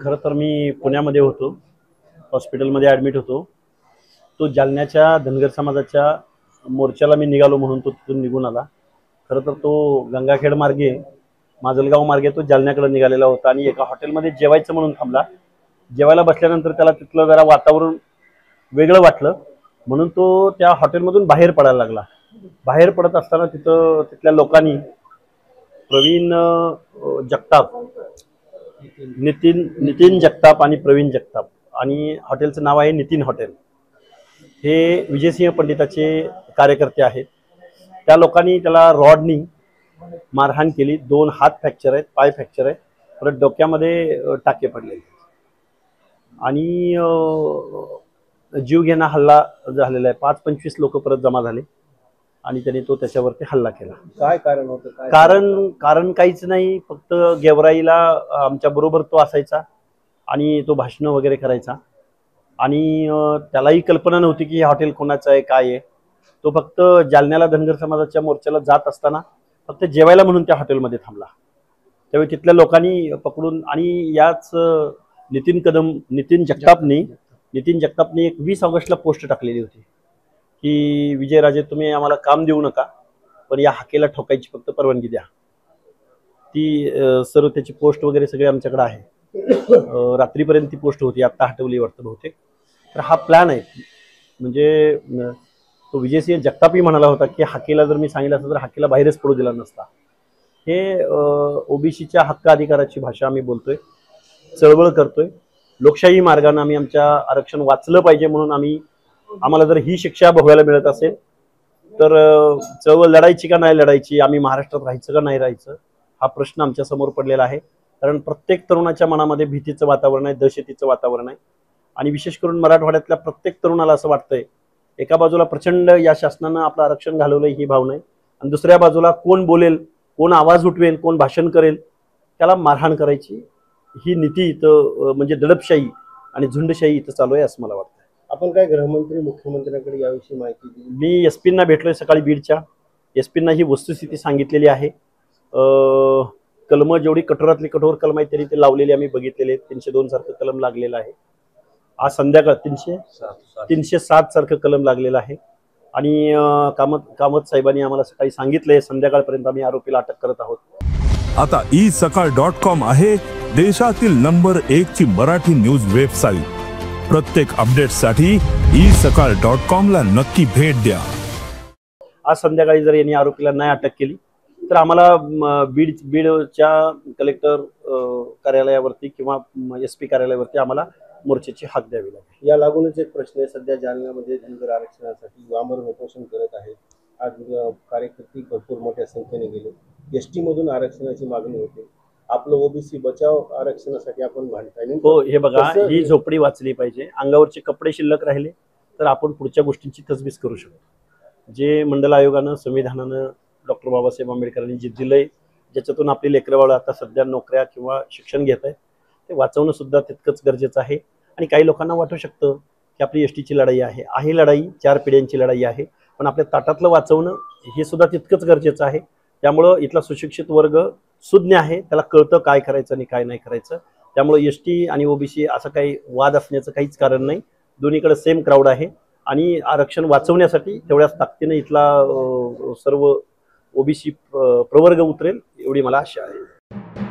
खरं तर मी पुण्यामध्ये होतो, हॉस्पिटलमध्ये ॲडमिट होतो. तो जालन्याच्या धनगर समाजाच्या मोर्चाला मी निघालो म्हणून तो तिथून निघून आला. खरं तर तो गंगाखेड मार्गे, माजलगाव मार्गे तो जालन्याकडे निघालेला होता आणि एका हॉटेलमध्ये जेवायचं म्हणून थांबला. जेवायला बसल्यानंतर त्याला तिथलं जरा वातावरण वेगळं वाटलं, म्हणून तो त्या हॉटेलमधून बाहेर पडायला लागला. बाहेर पडत असताना तिथल्या लोकांनी प्रवीण जगताप, नितीन जगताप आणि प्रवीण जगताप, आणि हॉटेलचं नाव आहे नितीन हॉटेल, हे विजयसिंह पंडिताचे कार्यकर्ते आहेत. त्या लोकांनी त्याला रॉडनी मारहाण केली. 2 हात फ्रॅक्चर आहेत, पाय फ्रॅक्चर आहे, परत डोक्यामध्ये टाके पडलेले आणि जीवघेणा हल्ला झालेला आहे. 5-25 लोक परत जमा झाले आणि त्यांनी त्याच्यावरती हल्ला केला. काय कारण होतं? कारण काहीच नाही, फक्त गेवराईला आमच्या बरोबर तो असायचा आणि तो भाषण वगैरे करायचा आणि त्यालाही कल्पना नव्हती की हे हॉटेल कोणाचं आहे, काय आहे. तो फक्त जालन्याला धनगर समाजाच्या मोर्चाला जात असताना फक्त जेवायला म्हणून त्या हॉटेलमध्ये थांबला. त्यावेळी तिथल्या लोकांनी पकडून, आणि याच नितीन जगतापनी एक 20 ऑगस्टला पोस्ट टाकलेली होती की विजयराजे, तुम्ही आम्हाला काम देऊ नका, पण या हाकेला ठोकायची फक्त परवानगी द्या. ती सर्व त्याची पोस्ट वगैरे सगळे आमच्याकडे आहे. रात्रीपर्यंत ती पोस्ट होती, आता हटवली वाटतं बहुतेक. तर हा प्लॅन आहे. म्हणजे तो विजयसिंह जगतापही म्हणाला होता की हाकेला जर मी सांगितलं असतं तर हाकेला बाहेरच पडू दिला नसता. हे ओबीसीच्या हक्क अधिकाराची भाषा आम्ही बोलतोय, चळवळ करतोय. लोकशाही मार्गाने आम्ही आमच्या आरक्षण वाचलं पाहिजे म्हणून आम्हाला जर ही शिक्षा भोगायला मिळत असेल तर चळवळ लढायची का नाही लढायची, आम्ही महाराष्ट्रात राहायचं का नाही राहायचं, हा प्रश्न आमच्या समोर पडलेला आहे. कारण प्रत्येक तरुणाच्या मनामध्ये भीतीचं वातावरण आहे, दहशतीचं वातावरण आहे. आणि विशेष करून मराठवाड्यातल्या प्रत्येक तरुणाला असं वाटतंय, एका बाजूला प्रचंड या शासनानं आपलं आरक्षण घालवलंय ही भावना आहे, आणि दुसऱ्या बाजूला कोण बोलेल, कोण आवाज उठवेल, कोण भाषण करेल त्याला मारहाण करायची ही नीती इथं, म्हणजे दडपशाही आणि झुंडशाही इथं चालू आहे असं मला वाटतं. आपण काय गृहमंत्री मुख्यमंत्र्यांकडे याविषयी माहिती दिली? मी एसपींना भेटलोय सकाळी बीडच्या. एसपींना ही वस्तुस्थिती सांगितलेली आहे. कलम जेवढी कठोरातली कठोर कलम आहे तरी ते लावलेली आम्ही बघितलेले. 302 सारखं कलम लागलेलं आहे. आज संध्याकाळ 307 सारखं कलम लागलेलं आहे. आणि कामत साहेबांनी आम्हाला सकाळी सांगितलंय संध्याकाळपर्यंत आम्ही आरोपीला अटक करत आहोत. आता isakal.com आहे देशातील नंबर 1 ची मराठी न्यूज वेबसाईट. प्रत्येक अपडेटसाठी isakal.com ला नक्की भेट द्या. आज संध्याकाळी जर यांनी आरोपीला नाही अटक केली तर आम्हाला बीडच्या कलेक्टर कार्यालयावरती किंवा एसपी कार्यालयावरती आम्हाला मोर्चाची हाक द्यावी लागेल. या लागूनच एक प्रश्न आहे, सध्या जालन्यामध्ये धनगर आरक्षणासाठी आमरण उपोषण करत आहेत. आज कार्यकर्ते भरपूर मोठ्या संख्येने गेले. एसटी मधून आरक्षणाची मागणी होते. आपलं ओबीसी बचाव आरक्षणासाठी आपण म्हणताय. हो, हे बघा, ही झोपडी वाचली पाहिजे. अंगावरचे कपडे शिल्लक राहिले तर आपण पुढच्या गोष्टींची तजवीज करू शकतो. जे मंडल आयोगानं, संविधानानं, डॉक्टर बाबासाहेब आंबेडकरांनी जे दिलंय, ज्याच्यातून आपली लेकरबाळं आता सध्या नोकऱ्या किंवा शिक्षण घेत आहेत, ते वाचवणं सुद्धा तितकंच गरजेचं आहे. आणि काही लोकांना वाटू शकतं की आपली एसटीची लढाई आहे लढाई 4 पिढ्यांची लढाई आहे, पण आपल्या ताटातलं वाचवणं हे सुद्धा तितकंच गरजेचं आहे. त्यामुळं इथला सुशिक्षित वर्ग सुज्ञ आहे, त्याला कळतं काय करायचं आणि काय नाही करायचं. त्यामुळे एसटी आणि ओबीसी असं काही वाद असण्याचं काहीच कारण नाही. दोन्हीकडे सेम क्राऊड आहे आणि आरक्षण वाचवण्यासाठी तेवढ्याच ताकदीने इथला सर्व ओबीसी प्रवर्ग उतरेल एवढी मला आशा आहे.